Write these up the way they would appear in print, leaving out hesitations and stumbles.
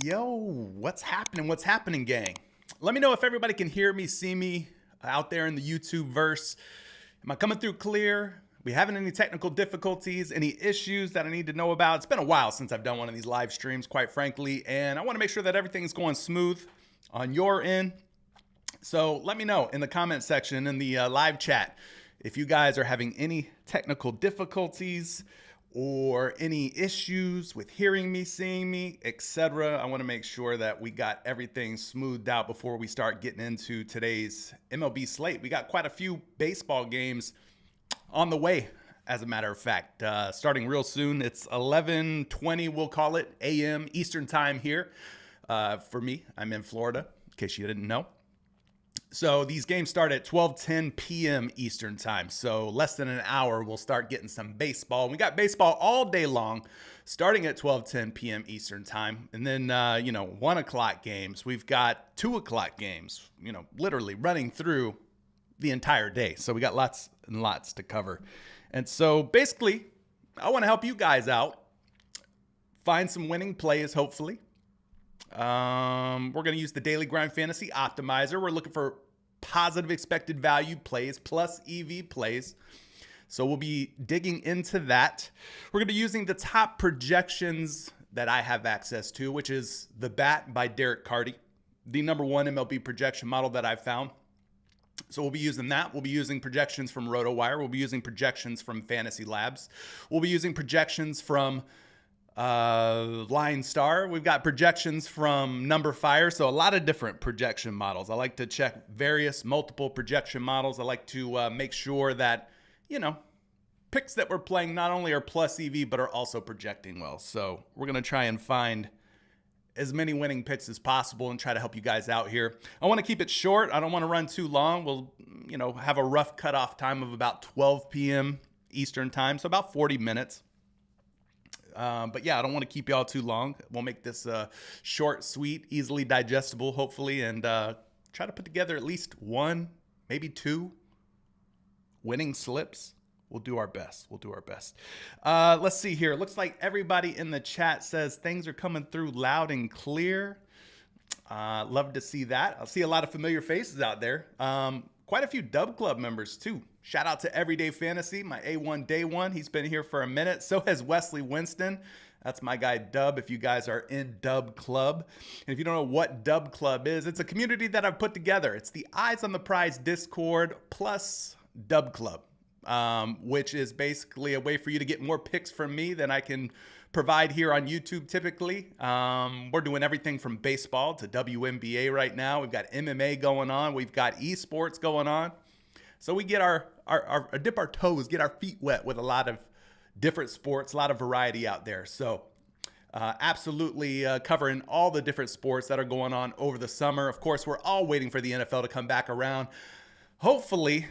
Yo, what's happening? What's happening, gang? Let me know if everybody can hear me, see me out there in the YouTube verse. Am I coming through clear? We having any technical difficulties, any issues that I need to know about? It's been a while since I've done one of these live streams, quite frankly, and I want to make sure that everything is going smooth on your end. So let me know in the comment section, in the live chat, if you guys are having any technical difficulties or any issues with hearing me, seeing me, etc. I want to make sure that we got everything smoothed out before we start getting into today's MLB slate. We got quite a few baseball games on the way, as a matter of fact. Starting real soon. It's 11:20, we'll call it, a.m. Eastern time here. For me, I'm in Florida, in case you didn't know. So these games start at 12:10 p.m. Eastern time. So less than an hour, we'll start getting some baseball. We got baseball all day long, starting at 12:10 p.m. Eastern time. And then, 1 o'clock games. We've got 2 o'clock games, literally running through the entire day. So we got lots and lots to cover. And so basically, I want to help you guys out. Find some winning plays, hopefully. We're going to use the Daily Grind Fantasy Optimizer. We're looking for positive expected value plays plus EV plays. So we'll be digging into that. We're going to be using the top projections that I have access to, which is The Bat by Derek Carty, the #1 MLB projection model that I've found. So we'll be using that. We'll be using projections from RotoWire. We'll be using projections from Fantasy Labs. We'll be using projections from Line Star. We've got projections from Number Fire. So a lot of different projection models. I like to check multiple projection models. I like to make sure that, picks that we're playing not only are plus EV, but are also projecting well. So we're going to try and find as many winning picks as possible and try to help you guys out here. I want to keep it short. I don't want to run too long. We'll, have a rough cutoff time of about 12 p.m. Eastern time. So about 40 minutes. But yeah, I don't want to keep y'all too long. We'll make this short, sweet, easily digestible, hopefully, and try to put together at least 1, maybe 2 winning slips. We'll do our best. Let's see here. Looks like everybody in the chat says things are coming through loud and clear. Love to see that. I see a lot of familiar faces out there. Quite a few Dub Club members too. Shout out to Everyday Fantasy, my A1 Day One. He's been here for a minute. So has Wesley Winston. That's my guy Dub, if you guys are in Dub Club. And if you don't know what Dub Club is, it's a community that I've put together. It's the Eyes on the Prize Discord plus Dub Club, which is basically a way for you to get more picks from me than I can provide here on YouTube typically. We're doing everything from baseball to WNBA right now. We've got MMA going on. We've got esports going on. So we get dip our toes, get our feet wet with a lot of different sports, a lot of variety out there. So absolutely covering all the different sports that are going on over the summer. Of course, we're all waiting for the NFL to come back around. Hopefully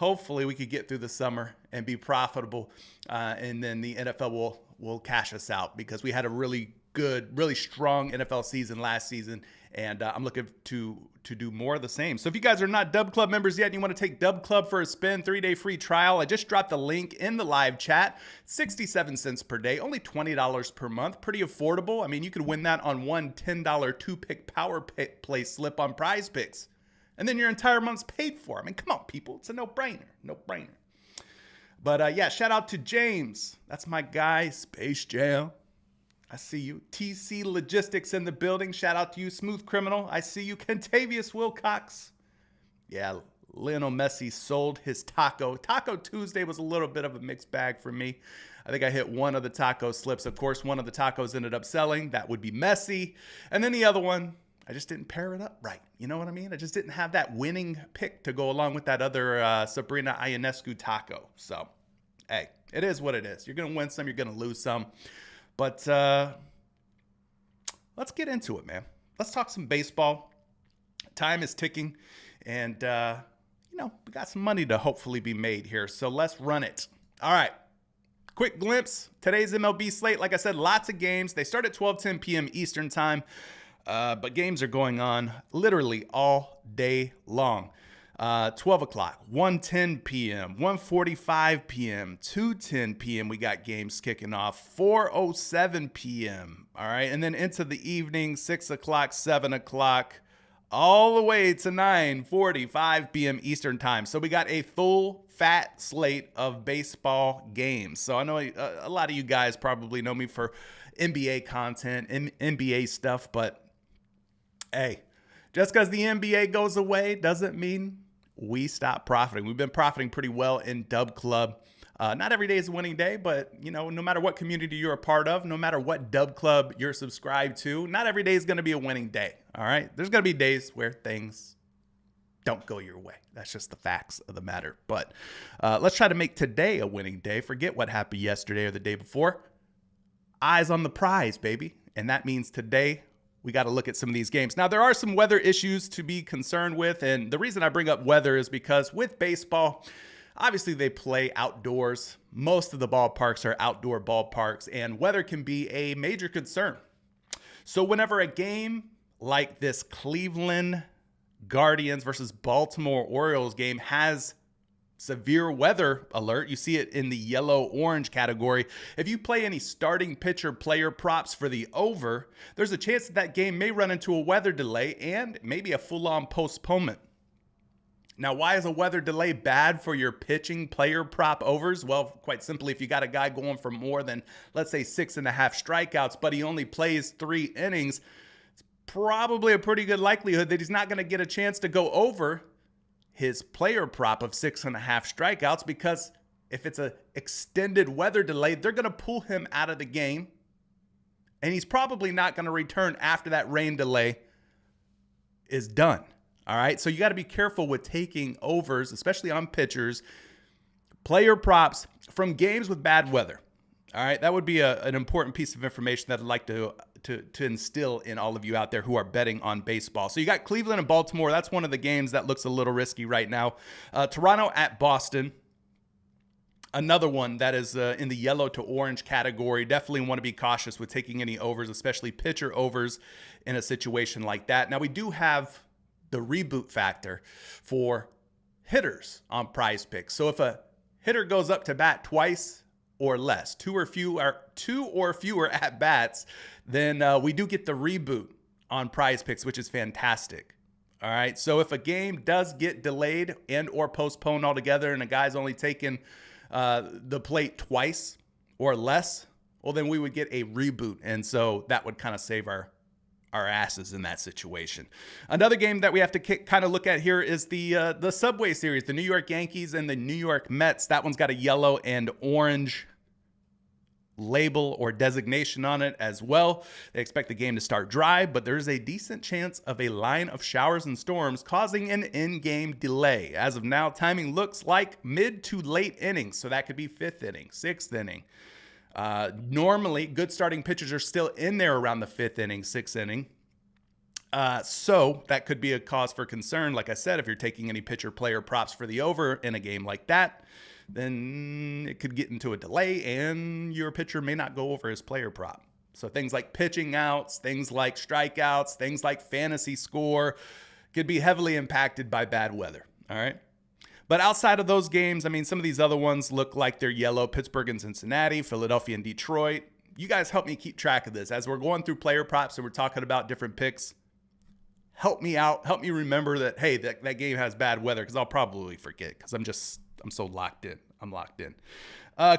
we could get through the summer and be profitable, and then the NFL will cash us out, because we had a really good, really strong NFL season last season, and I'm looking to do more of the same. So if you guys are not Dub Club members yet and you want to take Dub Club for a spin, 3-day free trial, I just dropped the link in the live chat. 67 cents per day, only $20 per month. Pretty affordable. I mean, you could win that on one $10 2-pick power play slip on PrizePicks, and then your entire month's paid for. I mean, come on, people. It's a no-brainer. But yeah, shout out to James. That's my guy, Space Jam. I see you. TC Logistics in the building. Shout out to you, Smooth Criminal. I see you. Contavious Wilcox. Yeah, Lionel Messi sold his taco. Taco Tuesday was a little bit of a mixed bag for me. I think I hit one of the taco slips. Of course, one of the tacos ended up selling. That would be Messi. And then the other one, I just didn't pair it up right. You know what I mean? I just didn't have that winning pick to go along with that other Sabrina Ionescu taco. So, hey, it is what it is. You're going to win some. You're going to lose some. But let's get into it, man. Let's talk some baseball. Time is ticking, and, we got some money to hopefully be made here. So let's run it. All right. Quick glimpse, today's MLB slate, like I said, lots of games. They start at 12:10 p.m. Eastern time, but games are going on literally all day long. 12 o'clock, 1:10 p.m., 1:45 p.m., 2:10 p.m. We got games kicking off, 4:07 p.m. All right, and then into the evening, 6 o'clock, 7 o'clock, all the way to 9:45 p.m. Eastern time. So we got a full fat slate of baseball games. So I know a lot of you guys probably know me for NBA content, NBA stuff, but hey, just because the NBA goes away doesn't mean we stop profiting. We've been profiting pretty well in Dub Club. Not every day is a winning day, but no matter what community you're a part of, no matter what Dub Club you're subscribed to, not every day is going to be a winning day. All right. There's going to be days where things don't go your way. That's just the facts of the matter. But let's try to make today a winning day. Forget what happened yesterday or the day before. Eyes on the prize, baby. And that means today we got to look at some of these games. Now, there are some weather issues to be concerned with. And the reason I bring up weather is because with baseball, obviously they play outdoors. Most of the ballparks are outdoor ballparks, and weather can be a major concern. So whenever a game like this Cleveland Guardians versus Baltimore Orioles game has severe weather alert, you see it in the yellow-orange category. If you play any starting pitcher player props for the over, there's a chance that that game may run into a weather delay and maybe a full-on postponement. Now, why is a weather delay bad for your pitching player prop overs? Well, quite simply, if you got a guy going for more than, let's say, 6.5 strikeouts, but he only plays 3 innings, it's probably a pretty good likelihood that he's not going to get a chance to go over his player prop of 6.5 strikeouts, because if it's an extended weather delay, they're going to pull him out of the game, and he's probably not going to return after that rain delay is done. All right, so you got to be careful with taking overs, especially on pitchers, player props from games with bad weather. All right, that would be an important piece of information that I'd like to instill in all of you out there who are betting on baseball. So you got Cleveland and Baltimore. That's one of the games that looks a little risky right now. Toronto at Boston. Another one that is in the yellow to orange category. Definitely want to be cautious with taking any overs, especially pitcher overs in a situation like that. Now, we do have the reboot factor for hitters on PrizePicks. So if a hitter goes up to bat twice or less, two or fewer at bats, then we do get the reboot on PrizePicks, which is fantastic. All right. So if a game does get delayed and or postponed altogether, and a guy's only taken the plate twice or less, well, then we would get a reboot. And so that would kind of save our asses in that situation. Another game that we have to kind of look at here is the Subway Series, the New York Yankees and the New York Mets. That one's got a yellow and orange label or designation on it as well. They expect the game to start dry, but there's a decent chance of a line of showers and storms causing an in-game delay. As of now, timing looks like mid to late innings, so that could be 5th inning, 6th inning. Normally, good starting pitchers are still in there around the 5th inning, 6th inning. So that could be a cause for concern. Like I said, if you're taking any pitcher player props for the over in a game like that, then it could get into a delay and your pitcher may not go over his player prop. So things like pitching outs, things like strikeouts, things like fantasy score could be heavily impacted by bad weather. All right. But outside of those games, I mean, some of these other ones look like they're yellow. Pittsburgh and Cincinnati, Philadelphia and Detroit. You guys help me keep track of this. As we're going through player props and we're talking about different picks, help me out. Help me remember that, hey, that game has bad weather, because I'll probably forget because I'm so locked in. I'm locked in.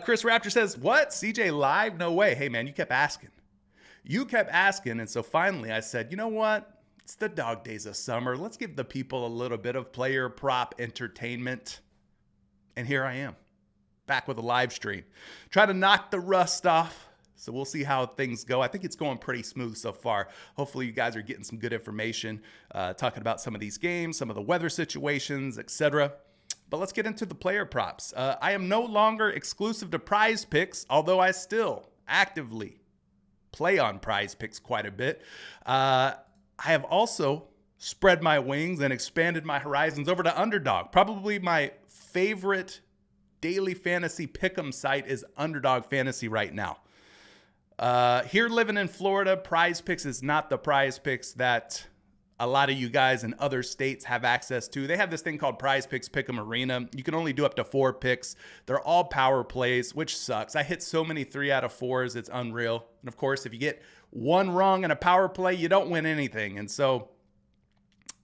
Chris Raptor says, what? CJ live? No way. Hey, man, you kept asking. And so finally I said, you know what? It's the dog days of summer. Let's give the people a little bit of player prop entertainment. And here I am, back with a live stream. Try to knock the rust off. So we'll see how things go. I think it's going pretty smooth so far. Hopefully you guys are getting some good information, talking about some of these games, some of the weather situations, etc. But let's get into the player props. I am no longer exclusive to PrizePicks, although I still actively play on PrizePicks quite a bit. I have also spread my wings and expanded my horizons over to Underdog, probably my favorite daily fantasy pick'em site is Underdog Fantasy right now. Here living in Florida, PrizePicks is not the PrizePicks that a lot of you guys in other states have access to. They have this thing called PrizePicks Pick'em Arena. You can only do up to 4 picks. They're all power plays, which sucks. I hit so many 3 out of 4s, it's unreal. And of course, if you get one wrong in a power play, you don't win anything. And so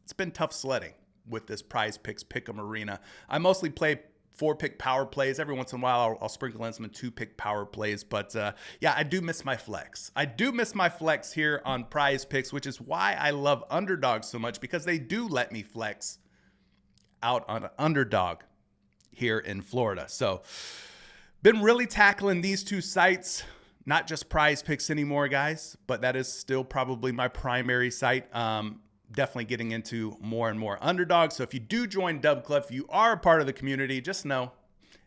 it's been tough sledding with this PrizePicks Pick'em Arena. I mostly play 4-pick power plays. Every once in a while, I'll sprinkle in some 2-pick power plays. But yeah, I do miss my flex. I do miss my flex here on PrizePicks, which is why I love Underdog so much, because they do let me flex out on Underdog here in Florida. So been really tackling these 2 sites, not just PrizePicks anymore, guys, but that is still probably my primary site. Definitely getting into more and more Underdog. So if you do join Dub Club, if you are a part of the community, just know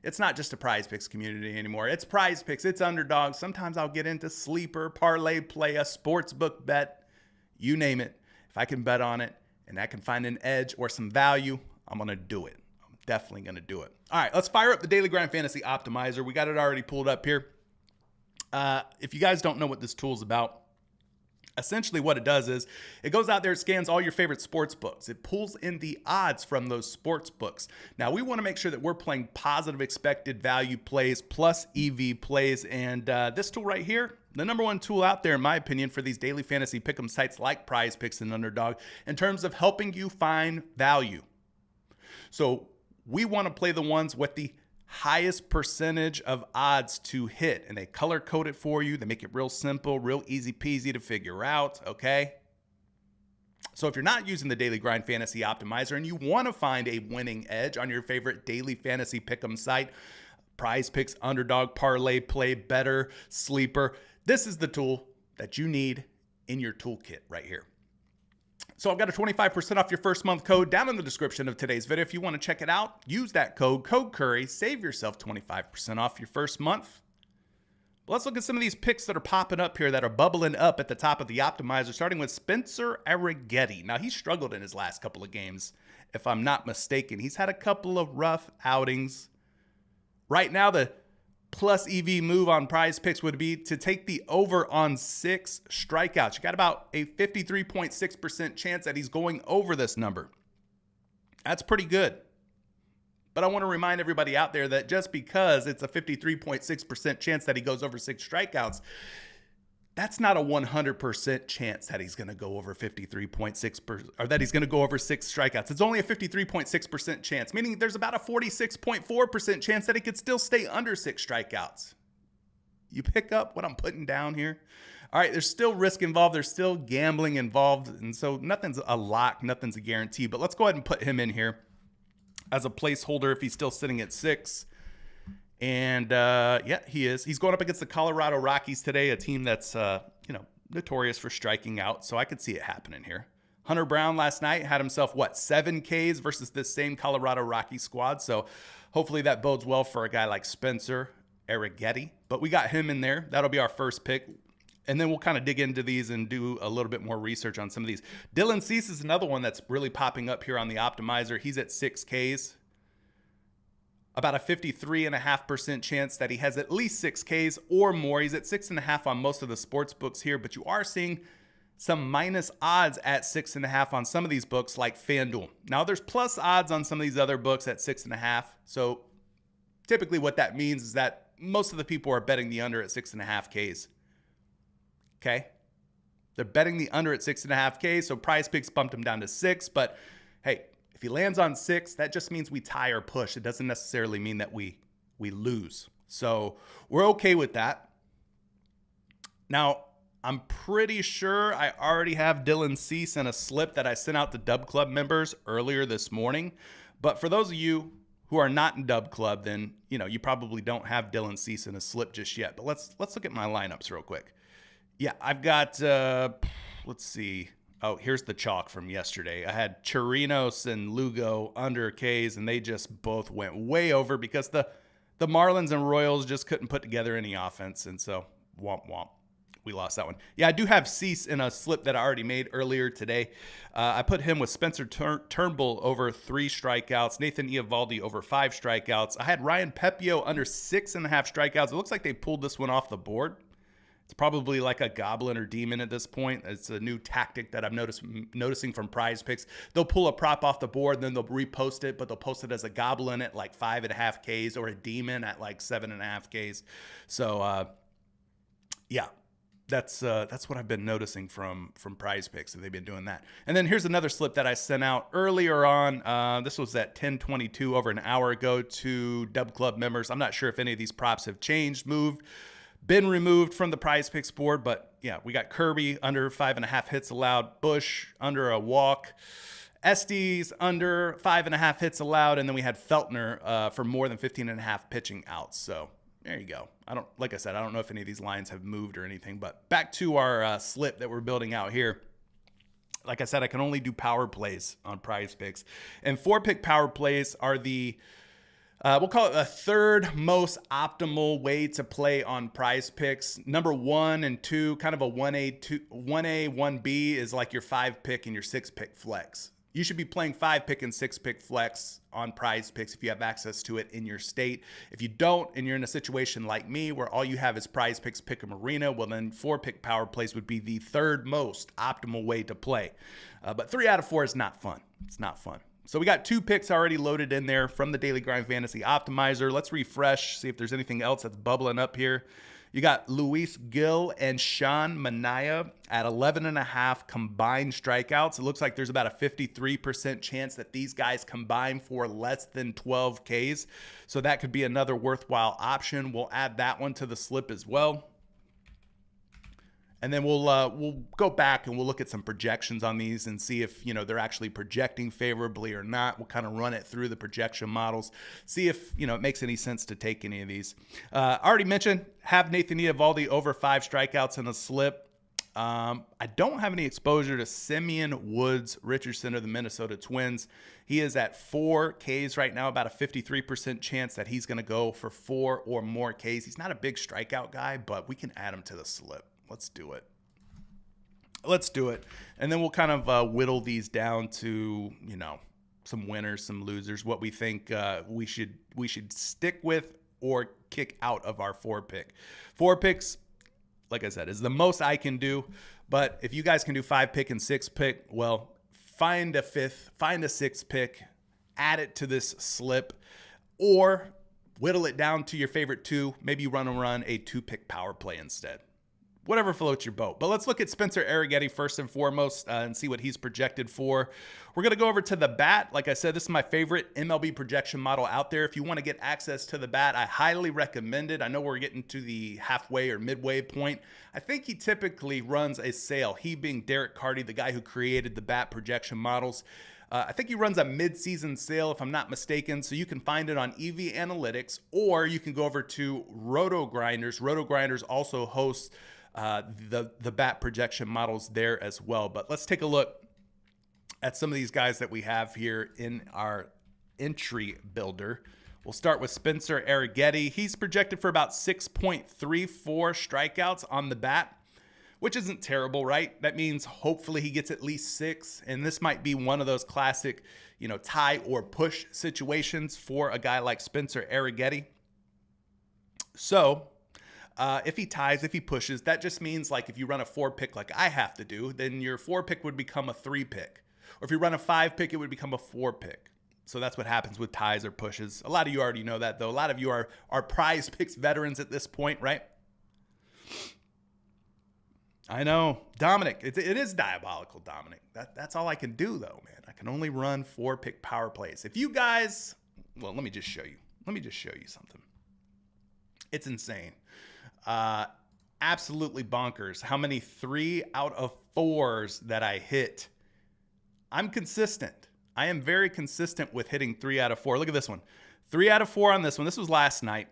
it's not just a PrizePicks community anymore. It's PrizePicks, it's Underdog. Sometimes I'll get into sleeper, parlay play, a sports book bet, you name it. If I can bet on it and I can find an edge or some value, I'm going to do it. I'm definitely going to do it. All right, let's fire up the Daily Grind Fantasy Optimizer. We got it already pulled up here. If you guys don't know what this tool is about, essentially what it does is it goes out there, it scans all your favorite sports books. It pulls in the odds from those sports books. Now, we want to make sure that we're playing positive expected value plays plus EV plays. And this tool right here, the number 1 tool out there, in my opinion, for these daily fantasy pick'em sites like PrizePicks and Underdog in terms of helping you find value. So we want to play the ones with the highest percentage of odds to hit, and they color code it for you. They make it real simple, real easy peasy to figure out, okay? So if you're not using the Daily Grind Fantasy Optimizer and you want to find a winning edge on your favorite daily fantasy pick'em site, PrizePicks, Underdog, Parlay, Play, Better, Sleeper, this is the tool that you need in your toolkit right here. So I've got a 25% off your first month code down in the description of today's video. If you want to check it out, use that code Curry. Save yourself 25% off your first month. Let's look at some of these picks that are popping up here that are bubbling up at the top of the optimizer, starting with Spencer Arrighetti. Now, he struggled in his last couple of games, if I'm not mistaken. He's had a couple of rough outings. Right now, the plus EV move on PrizePicks would be to take the over on 6 strikeouts. You got about a 53.6% chance that he's going over this number. That's pretty good. But I want to remind everybody out there that just because it's a 53.6% chance that he goes over 6 strikeouts, that's not a 100% chance that he's going to go over 53.6% or that he's going to go over 6 strikeouts. It's only a 53.6% chance, meaning there's about a 46.4% chance that he could still stay under 6 strikeouts. You pick up what I'm putting down here? All right, there's still risk involved. There's still gambling involved. And so nothing's a lock. Nothing's a guarantee. But let's go ahead and put him in here as a placeholder if he's still sitting at 6. And yeah, he is. He's going up against the Colorado Rockies today, a team that's notorious for striking out. So I could see it happening here. Hunter Brown last night had himself 7 Ks versus this same Colorado Rockies squad. So hopefully that bodes well for a guy like Spencer Arrighetti. But we got him in there. That'll be our first pick. And then we'll kind of dig into these and do a little bit more research on some of these. Dylan Cease is another one that's really popping up here on the optimizer. He's at 6 Ks. About a 53.5% chance that he has at least 6 Ks or more. He's at 6.5 on most of the sports books here, but you are seeing some minus odds at 6.5 on some of these books like FanDuel. Now there's plus odds on some of these other books at 6.5. So typically what that means is that most of the people are betting the under at 6.5 Ks. Okay. They're betting the under at 6.5 Ks. So PrizePicks bumped him down to 6, but hey, if he lands on 6, that just means we tie or push. It doesn't necessarily mean that we lose. So we're okay with that. Now, I'm pretty sure I already have Dylan Cease in a slip that I sent out to Dub Club members earlier this morning. But for those of you who are not in Dub Club, then you probably don't have Dylan Cease in a slip just yet. But let's look at my lineups real quick. Yeah, I've got let's see. Oh, here's the chalk from yesterday. I had Chirinos and Lugo under Ks, and they just both went way over because the Marlins and Royals just couldn't put together any offense. And so, womp womp. we lost that one. Yeah, I do have Cease in a slip that I already made earlier today. I put him with Spencer Turnbull over 3 strikeouts, Nathan Eovaldi over 5 strikeouts. I had Ryan Pepio under 6.5 strikeouts. It looks like they pulled this one off the board. It's probably like a goblin or demon at this point. It's a new tactic that I'm noticing from Prize Picks. They'll pull a prop off the board, and then they'll repost it, but they'll post it as a goblin at like 5.5 Ks or a demon at like 7.5 Ks. So, yeah, that's what I've been noticing from Prize Picks. They've been doing that. And then here's another slip that I sent out earlier on. This was at 10:22 over an hour ago to Dub Club members. I'm not sure if any of these props have changed, moved, been removed from the Prize Picks board, but yeah, we got Kirby under 5.5 hits allowed, Bush under a walk, Estes under 5.5 hits allowed, and then we had Feltner for more than 15.5 pitching outs. So there you go. Like I said, I don't know if any of these lines have moved or anything, but back to our slip that we're building out here. Like I said, I can only do power plays on Prize Picks, and 4-pick power plays are the we'll call it the third most optimal way to play on Prize Picks. Number 1 and 2, kind of a 1A, 1B is like your 5-pick and your 6-pick flex. You should be playing 5-pick and 6-pick flex on Prize Picks if you have access to it in your state. If you don't, and you're in a situation like me where all you have is Prize Picks Pick'em Arena, well then 4-pick power plays would be the third most optimal way to play. But 3 out of 4 is not fun. It's not fun. So we got 2 picks already loaded in there from the Daily Grind Fantasy Optimizer. Let's refresh, see if there's anything else that's bubbling up here. You got Luis Gil and Shawn Manah at 11.5 combined strikeouts. It looks like there's about a 53% chance that these guys combine for less than 12 Ks. So that could be another worthwhile option. We'll add that one to the slip as well. And then we'll go back and we'll look at some projections on these and see if, they're actually projecting favorably or not. We'll kind of run it through the projection models, see if, it makes any sense to take any of these. I already mentioned, have Nathan Eovaldi over 5 strikeouts in a slip. I don't have any exposure to Simeon Woods Richardson of the Minnesota Twins. He is at 4 Ks right now, about a 53% chance that he's going to go for 4 or more Ks. He's not a big strikeout guy, but we can add him to the slip. Let's do it. Let's do it. And then we'll kind of whittle these down to, some winners, some losers, what we think we should stick with or kick out of our 4-pick. 4 picks, like I said, is the most I can do. But if you guys can do 5-pick and 6-pick, well, find a 5th, find a 6th pick, add it to this slip, or whittle it down to your favorite 2. Maybe you run a 2-pick power play instead. Whatever floats your boat. But let's look at Spencer Arrighetti first and foremost and see what he's projected for. We're going to go over to the bat. Like I said, this is my favorite MLB projection model out there. If you want to get access to the bat, I highly recommend it. I know we're getting to the halfway or midway point. I think he typically runs a sale, he being Derek Carty, the guy who created the bat projection models. I think he runs a mid-season sale, if I'm not mistaken, so you can find it on EV Analytics, or you can go over to RotoGrinders. RotoGrinders also hosts the bat projection models there as well. But let's take a look at some of these guys that we have here in our entry builder. We'll start with Spencer Arrighetti. He's projected for about 6.34 strikeouts on the bat, which isn't terrible, right? That means hopefully he gets at least 6. And this might be one of those classic, tie or push situations for a guy like Spencer Arrighetti. So if he ties, if he pushes, that just means like if you run a 4-pick like I have to do, then your 4-pick would become a 3-pick. Or if you run a 5-pick, it would become a 4-pick. So that's what happens with ties or pushes. A lot of you already know that, though. A lot of you are Prize Picks veterans at this point, right? I know. Dominic, it is diabolical, Dominic. That's all I can do, though, man. I can only run 4-pick power plays. If you guys, well, let me just show you. Let me just show you something. It's insane. Absolutely bonkers how many 3 out of 4s that I hit. I'm consistent. I am very consistent with hitting 3 out of 4. Look at this one. 3 out of 4 on this one. This was last night.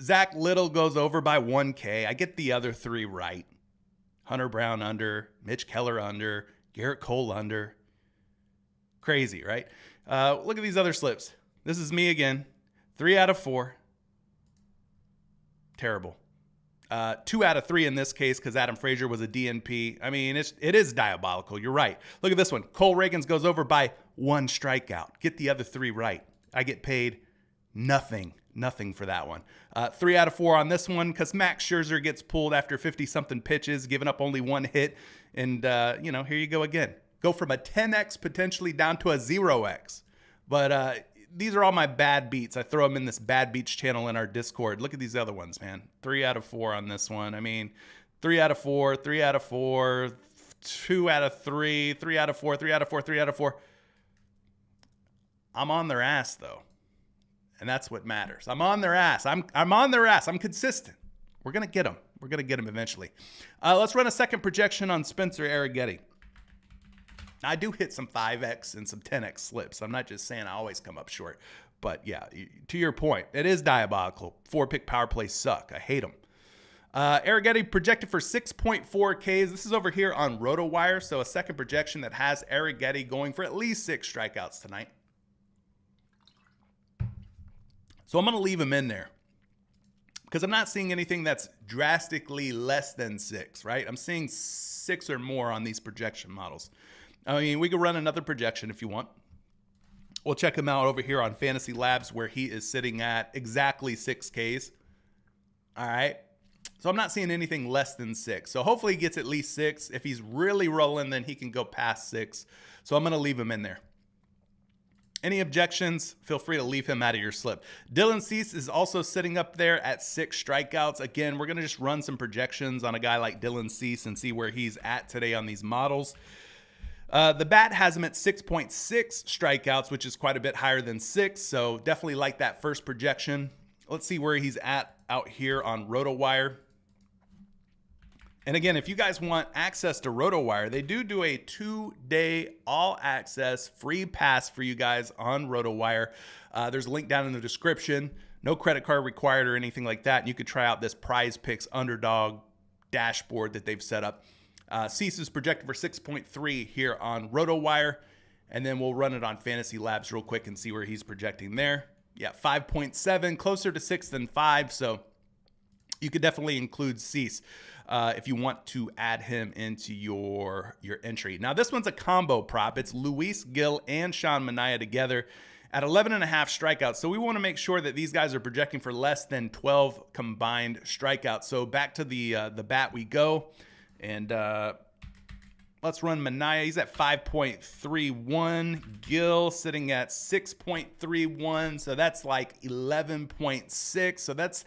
Zach Little goes over by 1K. I get the other 3 right. Hunter Brown under, Mitch Keller under, Garrett Cole under. Crazy, right? Look at these other slips. This is me again. 3 out of 4. Terrible. 2 out of 3 in this case because Adam Frazier was a DNP. I mean, it is diabolical. You're right. Look at this one. Cole Reagans goes over by 1 strikeout. Get the other 3 right. I get paid nothing for that one. 3 out of 4 on this one because Max Scherzer gets pulled after 50-something pitches, giving up only 1 hit. And, here you go again. Go from a 10X potentially down to a 0X. But these are all my bad beats. I throw them in this bad beats channel in our Discord. Look at these other ones, man. 3 out of 4 on this one. I mean, 3 out of 4, 3 out of 4, 2 out of 3, 3 out of 4, 3 out of 4, 3 out of 4. I'm on their ass, though. And that's what matters. I'm on their ass. I'm on their ass. I'm consistent. We're going to get them. We're going to get them eventually. Let's run a second projection on Spencer Arrighetti. I do hit some 5X and some 10X slips. I'm not just saying I always come up short. But yeah, to your point, it is diabolical. 4-pick power plays suck. I hate them. Arrighetti projected for 6.4 Ks. This is over here on RotoWire. So a second projection that has Arrighetti going for at least 6 strikeouts tonight. So I'm going to leave him in there because I'm not seeing anything that's drastically less than 6, right? I'm seeing 6 or more on these projection models. I mean, we could run another projection if you want. We'll check him out over here on Fantasy Labs where he is sitting at exactly 6 Ks. All right. So I'm not seeing anything less than 6. So hopefully he gets at least 6. If he's really rolling, then he can go past 6. So I'm going to leave him in there. Any objections, feel free to leave him out of your slip. Dylan Cease is also sitting up there at 6 strikeouts. Again, we're going to just run some projections on a guy like Dylan Cease and see where he's at today on these models. The bat has him at 6.6 strikeouts, which is quite a bit higher than 6. So definitely like that first projection. Let's see where he's at out here on RotoWire. And again, if you guys want access to RotoWire, they do a 2-day all-access free pass for you guys on RotoWire. There's a link down in the description. No credit card required or anything like that. And you could try out this PrizePicks Underdog dashboard that they've set up. Cease is projected for 6.3 here on RotoWire. And then we'll run it on Fantasy Labs real quick and see where he's projecting there. Yeah, 5.7, closer to 6 than 5. So you could definitely include Cease if you want to add him into your entry. Now, this one's a combo prop. It's Luis Gil and Shawn Manah together at 11.5 strikeouts. So we want to make sure that these guys are projecting for less than 12 combined strikeouts. So back to the bat we go. And let's run Manah. He's at 5.31. Gil sitting at 6.31. So that's like 11.6. So that's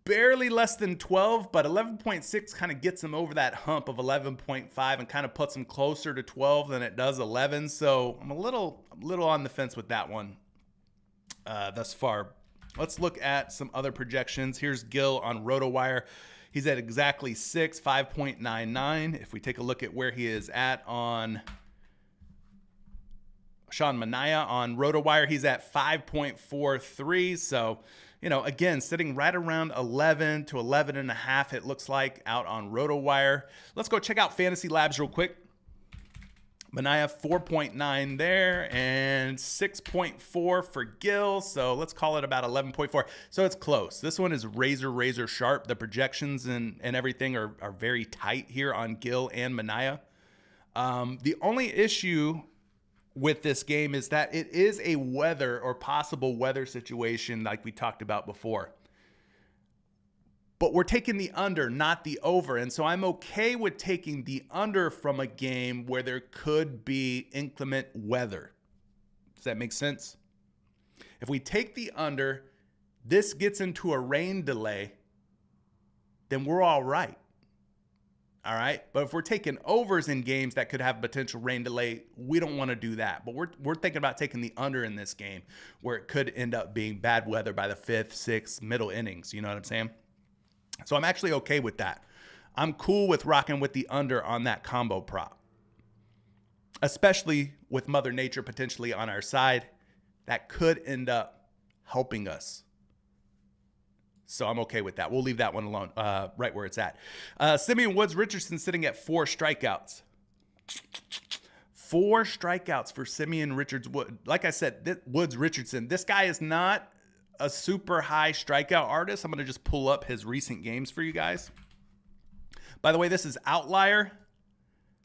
barely less than 12, but 11.6 kind of gets him over that hump of 11.5 and kind of puts him closer to 12 than it does 11. So I'm a little on the fence with that one thus far. Let's look at some other projections. Here's Gil on RotoWire. He's at exactly 6, 5.99. If we take a look at where he is at on Shawn Manah on RotoWire, he's at 5.43. So, again, sitting right around 11 to 11.5, it looks like, out on RotoWire. Let's go check out Fantasy Labs real quick. Manah 4.9 there and 6.4 for Gil. So let's call it about 11.4. So it's close. This one is razor sharp. The projections and everything are very tight here on Gil and Manah. The only issue with this game is that it is a weather or possible weather situation like we talked about before. But we're taking the under, not the over. And so I'm okay with taking the under from a game where there could be inclement weather. Does that make sense? If we take the under, this gets into a rain delay, then we're all right. All right. But if we're taking overs in games that could have potential rain delay, we don't want to do that. But we're thinking about taking the under in this game where it could end up being bad weather by the 5th, 6th, middle innings. You know what I'm saying? So I'm actually okay with that. I'm cool with rocking with the under on that combo prop, especially with Mother Nature potentially on our side. That could end up helping us. So I'm okay with that. We'll leave that one alone, right where it's at. Simeon Woods Richardson sitting at 4 strikeouts. 4 strikeouts for Simeon Richards Wood. Like I said, Woods Richardson. This guy is not a super high strikeout artist. I'm going to just pull up his recent games for you guys. By the way, this is Outlier.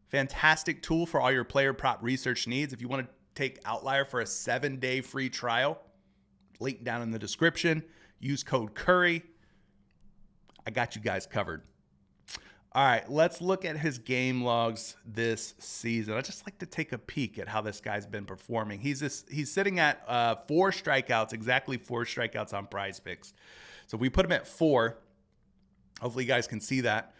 Fantastic tool for all your player prop research needs. If you want to take Outlier for a 7-day free trial, link down in the description. Use code Curry. I got you guys covered. All right, let's look at his game logs this season. I just like to take a peek at how this guy's been performing. He's sitting at 4 strikeouts, exactly 4 strikeouts on PrizePicks. So if we put him at 4, hopefully you guys can see that.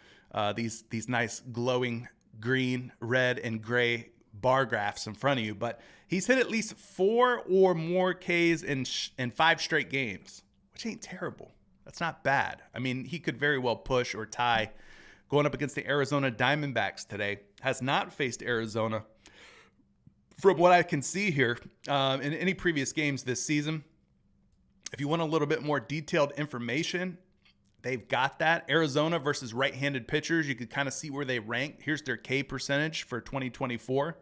These nice glowing green, red, and gray bar graphs in front of you. But he's hit at least 4 or more Ks in 5 straight games, which ain't terrible. That's not bad. I mean, he could very well push or tie. Going up against the Arizona Diamondbacks today. Has not faced Arizona from what I can see here in any previous games this season. If you want a little bit more detailed information, they've got that. Arizona versus right-handed pitchers, you could kind of see where they rank. Here's their K percentage for 2024.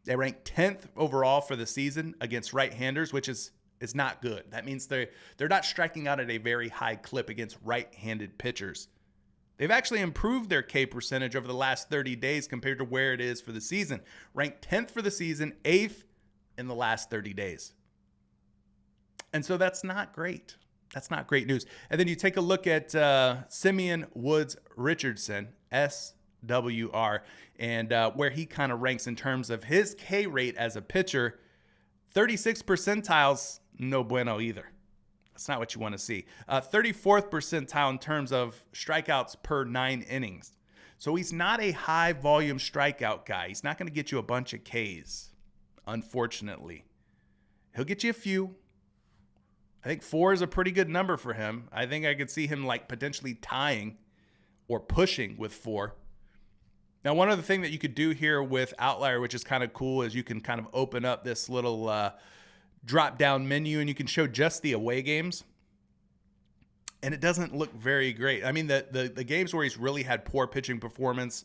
They rank 10th overall for the season against right-handers, which is not good. That means they're not striking out at a very high clip against right-handed pitchers. They've actually improved their K percentage over the last 30 days compared to where it is for the season. Ranked 10th for the season, 8th in the last 30 days. And so that's not great. That's not great news. And then you take a look at Simeon Woods Richardson, SWR, and where he kind of ranks in terms of his K rate as a pitcher. 36 percentiles, no bueno either. That's not what you want to see. 34th percentile in terms of strikeouts per 9 innings. So he's not a high volume strikeout guy. He's not going to get you a bunch of Ks, unfortunately. He'll get you a few. I think 4 is a pretty good number for him. I think I could see him like potentially tying or pushing with 4. Now, one other thing that you could do here with Outlier, which is kind of cool, is you can kind of open up this little drop-down menu, and you can show just the away games. And it doesn't look very great. I mean, the games where he's really had poor pitching performance,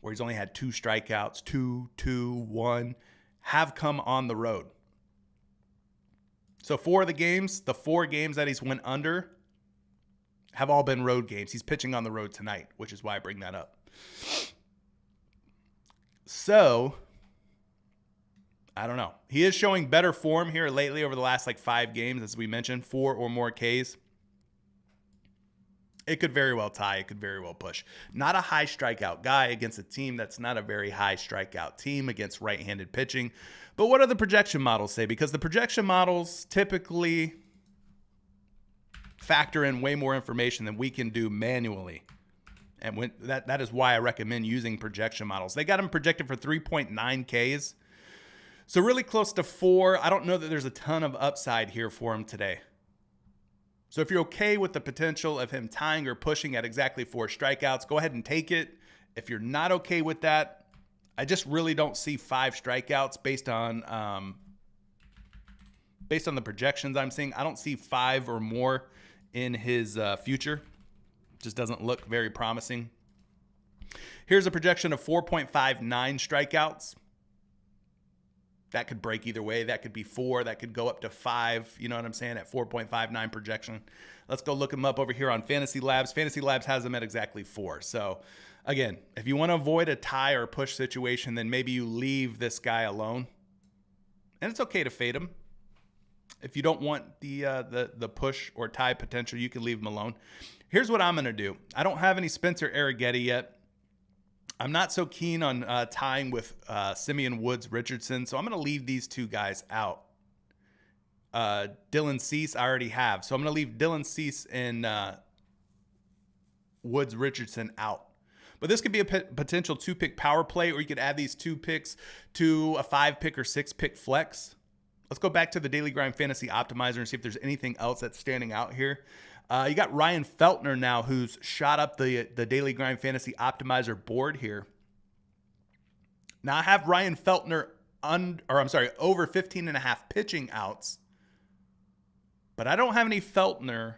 where he's only had 2 strikeouts, 2, 1, have come on the road. So 4 of the 4 games that he's went under have all been road games. He's pitching on the road tonight, which is why I bring that up. So I don't know. He is showing better form here lately over the last 5 games, as we mentioned, 4 or more Ks. It could very well tie. It could very well push. Not a high strikeout guy against a team that's not a very high strikeout team against right-handed pitching. But what do the projection models say? Because the projection models typically factor in way more information than we can do manually. And that is why I recommend using projection models. They got him projected for 3.9 Ks. So really close to 4. I don't know that there's a ton of upside here for him today. So if you're okay with the potential of him tying or pushing at exactly 4 strikeouts, go ahead and take it. If you're not okay with that, I just really don't see 5 strikeouts based on the projections I'm seeing. I don't see 5 or more in his future. Just doesn't look very promising. Here's a projection of 4.59 strikeouts. That could break either way. That could be 4. That could go up to 5. You know what I'm saying? At 4.59 projection. Let's go look him up over here on Fantasy Labs. Fantasy Labs has him at exactly 4. So, again, if you want to avoid a tie or push situation, then maybe you leave this guy alone. And it's okay to fade him. If you don't want the push or tie potential, you can leave him alone. Here's what I'm going to do. I don't have any Spencer Arrighetti yet. I'm not so keen on tying with Simeon Woods Richardson, so I'm going to leave these 2 guys out. Dylan Cease I already have, so I'm going to leave Dylan Cease and Woods Richardson out. But this could be a potential 2-pick power play, or you could add these 2 picks to a 5-pick or 6-pick flex. Let's go back to the Daily Grind Fantasy Optimizer and see if there's anything else that's standing out here. You got Ryan Feltner now, who's shot up the Daily Grind Fantasy Optimizer board here. Now I have Ryan Feltner over 15.5 pitching outs, but I don't have any Feltner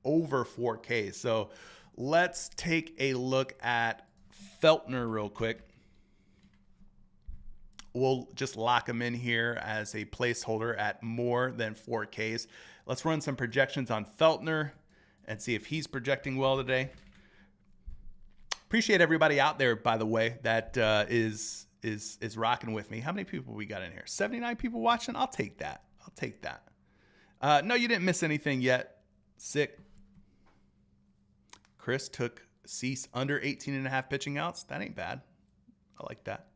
over 4K. So let's take a look at Feltner real quick. We'll just lock him in here as a placeholder at more than 4Ks. Let's run some projections on Feltner and see if he's projecting well today. Appreciate everybody out there, by the way, that is rocking with me. How many people we got in here? 79 people watching? I'll take that. I'll take that. No, you didn't miss anything yet. Sick. Chris took Cease under 18.5 pitching outs. That ain't bad. I like that.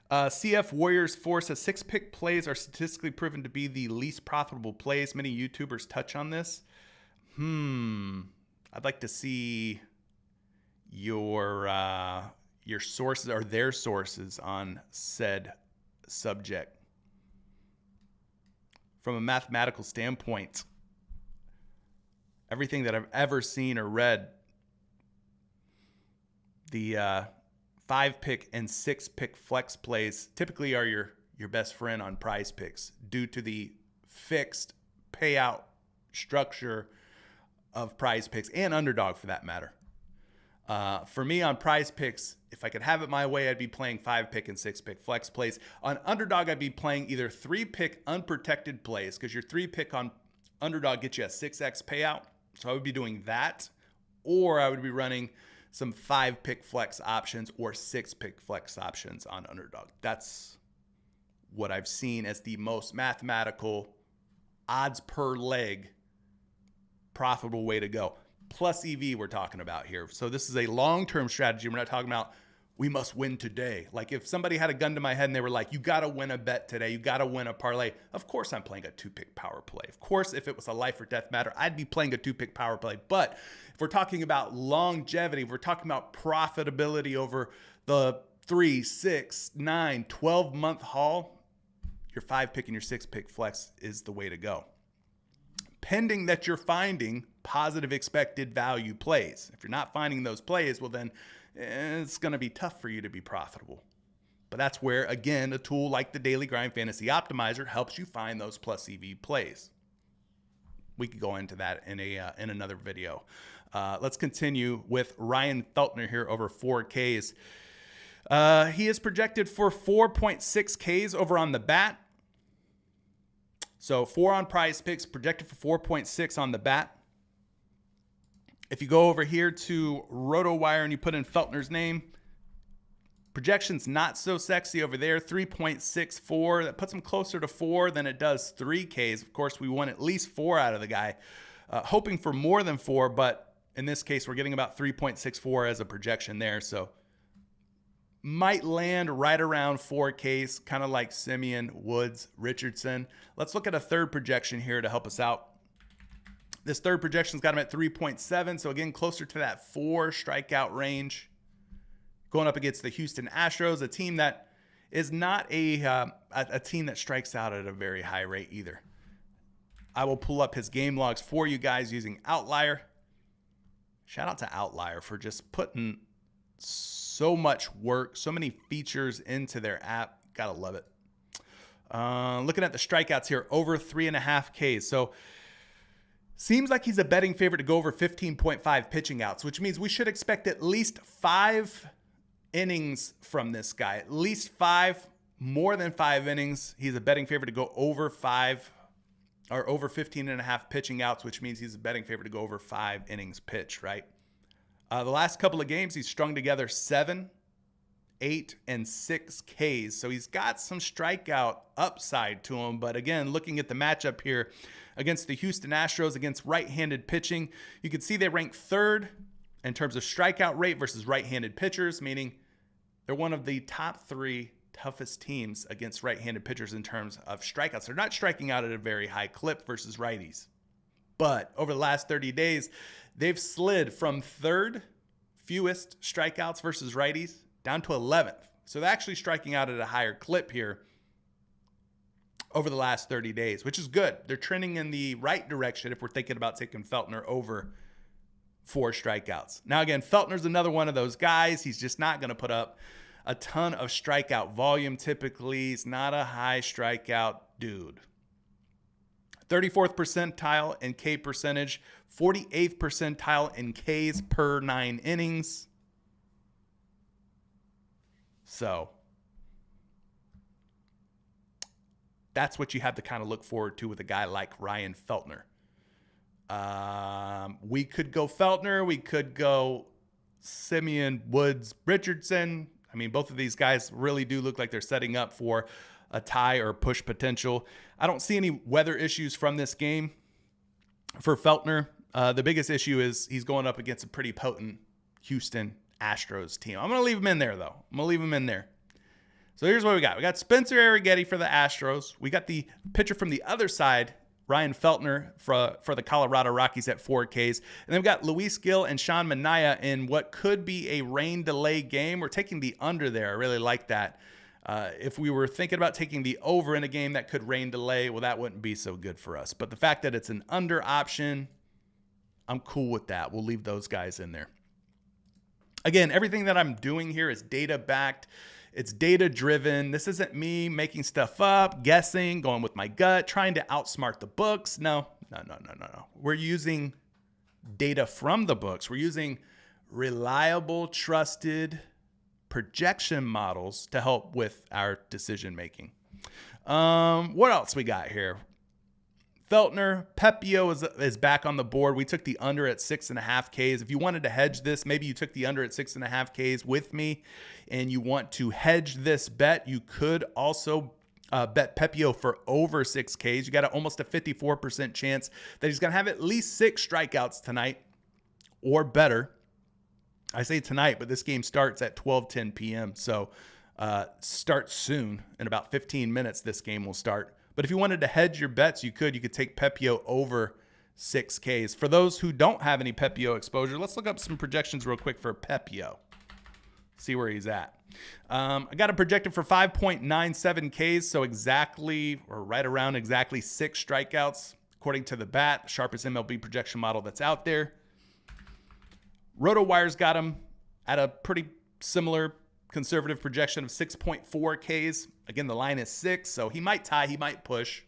CF Warriors Force says 6-pick plays are statistically proven to be the least profitable plays. Many YouTubers touch on this. I'd like to see your sources or their sources on said subject. From a mathematical standpoint, everything that I've ever seen or read, the 5-pick and 6-pick flex plays typically are your best friend on PrizePicks due to the fixed payout structure of PrizePicks and Underdog for that matter. For me on PrizePicks, if I could have it my way, I'd be playing 5-pick and 6-pick flex plays. On Underdog, I'd be playing either 3-pick unprotected plays because your 3-pick on Underdog gets you a 6x payout. So I would be doing that, or I would be running some 5-pick flex options or 6-pick flex options on Underdog. That's what I've seen as the most mathematical odds per leg profitable way to go. Plus EV we're talking about here. So this is a long-term strategy. We're not talking about we must win today. Like if somebody had a gun to my head and they were like, you got to win a bet today. You got to win a parlay. Of course I'm playing a 2-pick power play. Of course, if it was a life or death matter, I'd be playing a 2-pick power play. But if we're talking about longevity, if we're talking about profitability over the 3, 6, 9, 12-month haul, your 5-pick and your 6-pick flex is the way to go. Pending that you're finding positive expected value plays. If you're not finding those plays, well then it's going to be tough for you to be profitable. But that's where, again, a tool like the Daily Grind Fantasy Optimizer helps you find those plus EV plays. We could go into that in another video. Let's continue with Ryan Feltner here over 4Ks. He is projected for 4.6 Ks over on the bat. So 4 on PrizePicks, projected for 4.6 on the bat. If you go over here to RotoWire and you put in Feltner's name, projection's not so sexy over there, 3.64. That puts him closer to 4 than it does 3Ks. Of course, we want at least 4 out of the guy, hoping for more than 4, but in this case, we're getting about 3.64 as a projection there. So might land right around 4Ks, kind of like Simeon, Woods, Richardson. Let's look at a third projection here to help us out. This third projection's got him at 3.7, so again, closer to that 4 strikeout range. Going up against the Houston Astros, a team that is not a team that strikes out at a very high rate either. I will pull up his game logs for you guys using Outlier. Shout out to Outlier for just putting so much work, so many features into their app. Gotta love it. Looking at the strikeouts here, over 3.5 Ks. So seems like he's a betting favorite to go over 15.5 pitching outs, which means we should expect at least 5 innings from this guy. At least 5, more than 5 innings. He's a betting favorite to go over 5 or over 15.5 pitching outs, which means he's a betting favorite to go over 5 innings pitched, right? The last couple of games, he's strung together 7, 8, and 6 Ks. So he's got some strikeout upside to him. But again, looking at the matchup here against the Houston Astros, against right-handed pitching, you can see they rank 3rd in terms of strikeout rate versus right-handed pitchers, meaning they're one of the top 3 toughest teams against right-handed pitchers in terms of strikeouts. They're not striking out at a very high clip versus righties. But over the last 30 days, they've slid from 3rd fewest strikeouts versus righties down to 11th. So they're actually striking out at a higher clip here over the last 30 days, which is good. They're trending in the right direction if we're thinking about taking Feltner over 4 strikeouts. Now, again, Feltner's another one of those guys. He's just not going to put up a ton of strikeout volume typically. He's not a high strikeout dude. 34th percentile in K percentage, 48th percentile in Ks per 9 innings. So that's what you have to kind of look forward to with a guy like Ryan Feltner. We could go Feltner. We could go Simeon Woods Richardson. I mean, both of these guys really do look like they're setting up for a tie or push potential. I don't see any weather issues from this game for Feltner. The biggest issue is he's going up against a pretty potent Houston Astros team. I'm going to leave him in there, though. I'm going to leave him in there. So here's what we got. We got Spencer Arrighetti for the Astros. We got the pitcher from the other side, Ryan Feltner, for the Colorado Rockies at 4Ks. And then we've got Luis Gil and Shawn Manah in what could be a rain delay game. We're taking the under there. I really like that. If we were thinking about taking the over in a game that could rain delay, well, that wouldn't be so good for us. But the fact that it's an under option, I'm cool with that. We'll leave those guys in there. Again, everything that I'm doing here is data-backed. It's data-driven. This isn't me making stuff up, guessing, going with my gut, trying to outsmart the books. No. We're using data from the books. We're using reliable, trusted projection models to help with our decision-making. What else we got here? Feltner, Pepio is back on the board. We took the under at 6.5 Ks. If you wanted to hedge this, maybe you took the under at 6.5 Ks with me and you want to hedge this bet, you could also bet Pepio for over 6 Ks. You got almost a 54% chance that he's going to have at least 6 strikeouts tonight or better. I say tonight, but this game starts at 12:10 p.m. So start soon. In about 15 minutes, this game will start. But if you wanted to hedge your bets, you could. You could take Pepio over 6 Ks. For those who don't have any Pepio exposure, let's look up some projections real quick for Pepio. See where he's at. I got it projected for 5.97 Ks, so exactly or right around exactly 6 strikeouts, according to the BAT, the sharpest MLB projection model that's out there. RotoWire's got him at a pretty similar conservative projection of 6.4 Ks. Again, the line is 6, so he might tie, he might push.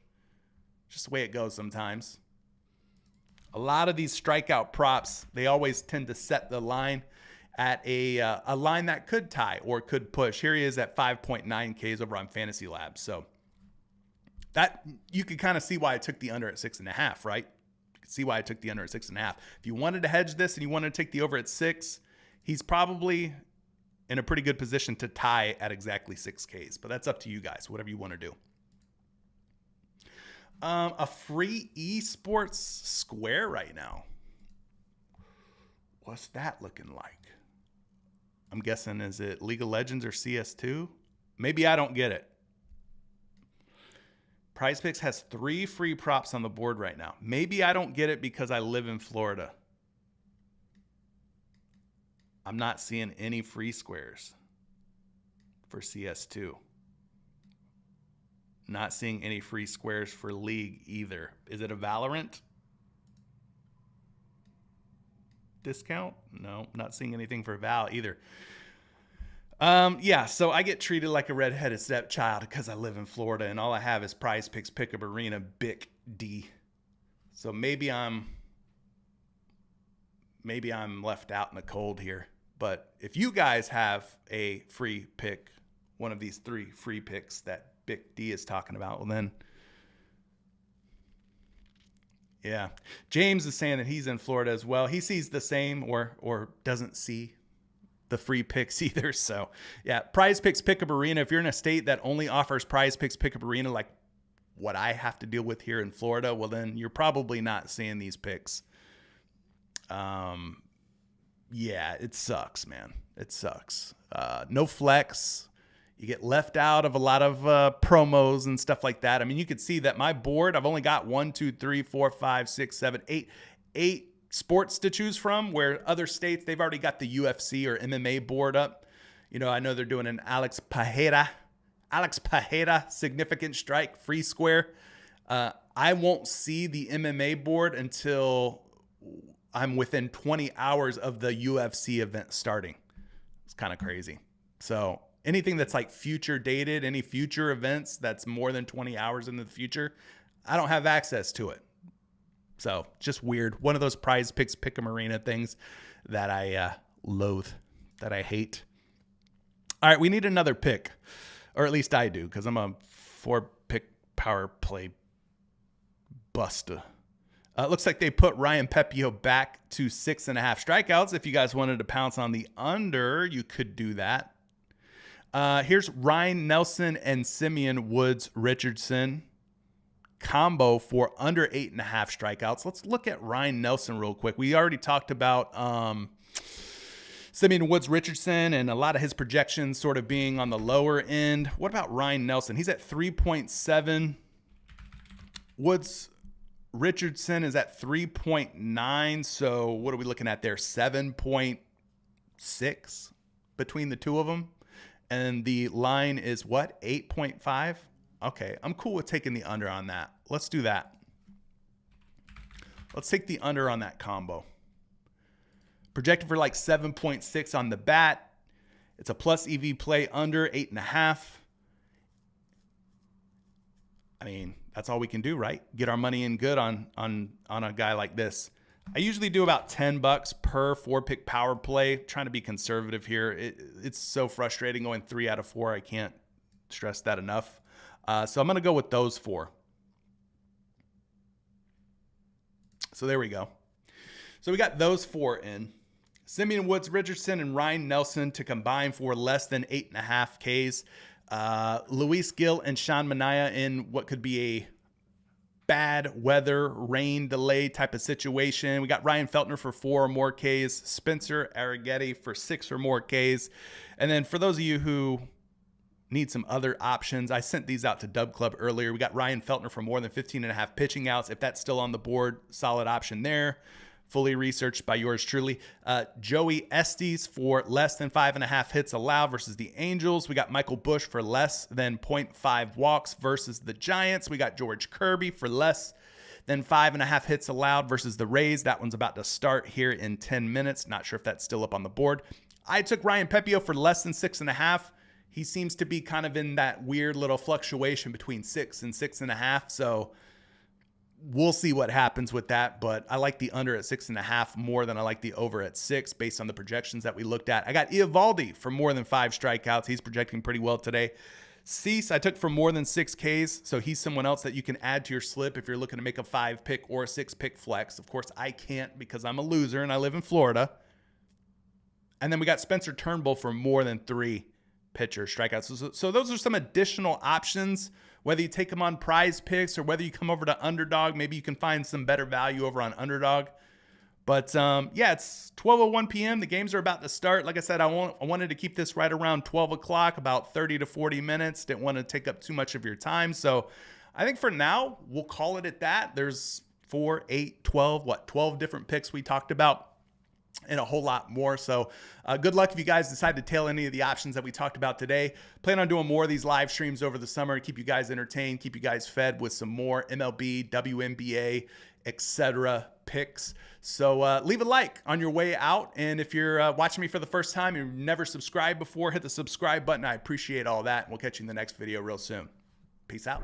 Just the way it goes sometimes. A lot of these strikeout props, they always tend to set the line at a line that could tie or could push. Here he is at 5.9 Ks over on Fantasy Labs. So that you can kind of see why I took the under at 6.5, right? You can see why I took the under at 6.5. If you wanted to hedge this and you wanted to take the over at 6, he's probably in a pretty good position to tie at exactly 6 Ks. But that's up to you guys, whatever you want to do. A free esports square right now. What's that looking like? I'm guessing, is it League of Legends or CS2? Maybe I don't get it. PrizePicks has 3 free props on the board right now. Maybe I don't get it because I live in Florida. I'm not seeing any free squares for CS2. Not seeing any free squares for League either. Is it a Valorant discount? No, not seeing anything for Val either. Yeah, so I get treated like a redheaded stepchild because I live in Florida and all I have is PrizePicks Pickup Arena Big D. So maybe I'm left out in the cold here. But if you guys have a free pick, one of these 3 free picks that Big D is talking about, well then, yeah. James is saying that he's in Florida as well. He sees the same or doesn't see the free picks either. So yeah, PrizePicks Pickup Arena. If you're in a state that only offers PrizePicks Pickup Arena, like what I have to deal with here in Florida, well then you're probably not seeing these picks. Yeah, it sucks, man. It sucks. No flex. You get left out of a lot of promos and stuff like that. I mean, you could see that my board, I've only got 1, 2, 3, 4, 5, 6, 7, 8 sports to choose from, where other states, they've already got the UFC or MMA board up. You know, I know they're doing an Alex Pajeda significant strike free square. I won't see the MMA board until I'm within 20 hours of the UFC event starting. It's kind of crazy. So anything that's like future dated, any future events that's more than 20 hours into the future, I don't have access to it. So just weird. One of those PrizePicks Pick'em Arena things that I loathe, that I hate. All right, we need another pick, or at least I do, because I'm a 4-pick power play buster. Looks like they put Ryan Pepiot back to 6.5 strikeouts. If you guys wanted to pounce on the under, you could do that. Here's Ryan Nelson and Simeon Woods Richardson combo for under 8.5 strikeouts. Let's look at Ryan Nelson real quick. We already talked about Simeon Woods Richardson and a lot of his projections sort of being on the lower end. What about Ryan Nelson? He's at 3.7. Woods Richardson is at 3.9. So what are we looking at there? 7.6 between the two of them. And the line is what? 8.5? Okay, I'm cool with taking the under on that. Let's do that. Let's take the under on that combo. Projected for like 7.6 on the bat. It's a plus EV play under 8.5. I mean, that's all we can do, right? Get our money in good on a guy like this. I usually do about $10 per 4-pick power play. Trying to be conservative here. It's so frustrating going 3 out of 4. I can't stress that enough. So I'm going to go with those 4. So there we go. So we got those 4 in. Simeon Woods Richardson and Ryan Nelson to combine for less than 8.5 Ks. Luis Gil and Shawn Manah in what could be a bad weather, rain delay type of situation. We got Ryan Feltner for 4 or more Ks, Spencer Arrighetti for 6 or more Ks. And then for those of you who need some other options, I sent these out to Dub Club earlier. We got Ryan Feltner for more than 15.5 pitching outs. If that's still on the board, solid option there. Fully researched by yours truly. Joey Estes for less than 5.5 hits allowed versus the Angels. We got Michael Busch for less than 0.5 walks versus the Giants. We got George Kirby for less than 5.5 hits allowed versus the Rays. That one's about to start here in 10 minutes. Not sure if that's still up on the board. I took Ryan Pepiot for less than 6.5. He seems to be kind of in that weird little fluctuation between 6 and 6.5. So we'll see what happens with that, but I like the under at 6.5 more than I like the over at 6 based on the projections that we looked at. I got Eovaldi for more than 5 strikeouts. He's projecting pretty well today. Cease, I took for more than 6 Ks, so he's someone else that you can add to your slip if you're looking to make a 5-pick or a 6-pick flex. Of course, I can't because I'm a loser and I live in Florida. And then we got Spencer Turnbull for more than 3 pitcher strikeouts. So those are some additional options. Whether you take them on PrizePicks or whether you come over to Underdog, maybe you can find some better value over on Underdog. But yeah, it's 12:01 p.m. The games are about to start. Like I said, I wanted to keep this right around 12 o'clock, about 30 to 40 minutes. Didn't want to take up too much of your time. So I think for now, we'll call it at that. There's 4, 8, 12, 12 different picks we talked about, and a whole lot more. So good luck if you guys decide to tail any of the options that we talked about today. Plan on doing more of these live streams over the summer, keep you guys entertained, keep you guys fed with some more MLB, WNBA, etc. picks. So leave a like on your way out. And if you're watching me for the first time and you've never subscribed before, hit the subscribe button. I appreciate all that. We'll catch you in the next video real soon. Peace out.